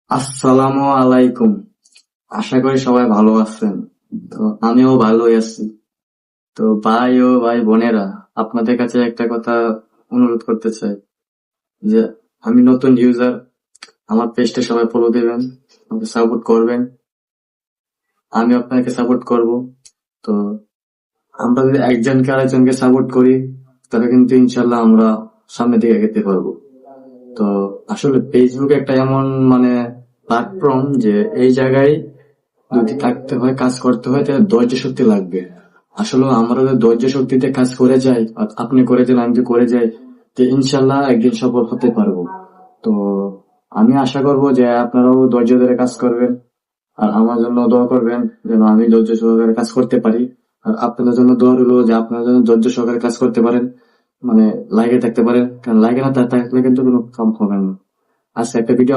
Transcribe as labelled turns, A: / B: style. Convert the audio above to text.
A: আসসালামু আলাইকুম। আশা করি সবাই ভালো আছেন। তো আমিও ভালোই আছি। তো ভাই ও ভাই বোনেরা, আপনাদের কাছে একটা কথা অনুরোধ করতে চাই যে আমি নতুন ইউজার, আমার পেজটা সবাই ফলো দিবেন, আমাকে সাপোর্ট করবেন, আমি আপনাকে সাপোর্ট করব। তো আমরা যদি একজনকে আরেকজনকে সাপোর্ট করি তাহলে কিন্তু ইনশাল্লাহ আমরা সামনের দিকে এগোতে পারবো। তো আসলে ফেসবুক একটা এমন মানে প্ল্যাটফর্ম যে এই জায়গায় যদি থাকতে হয়, কাজ করতে হয়, তাহলে ধৈর্য শক্তি লাগবে। আসলে আমরা যদি ধৈর্য শক্তিতে কাজ করে যাই, আর আপনি করে যান, আমি যদি করে যাই, তো ইনশাল্লাহ একদিন সফল হতে পারবো। তো আমি আশা করব যে আপনারাও ধৈর্য ধরে কাজ করবেন, আর আমার জন্য দোয়া করবেন যেন আমি ধৈর্য সহকারে কাজ করতে পারি। আর আপনাদের জন্য দোয়া রইলো যে আপনারা যেন ধৈর্য সহকারে কাজ করতে পারেন, মানে লাগে থাকতে পারেন, কারণ লাগে না থাকলে কিন্তু কোনো কাম হবে না। আজকে একটা ভিডিও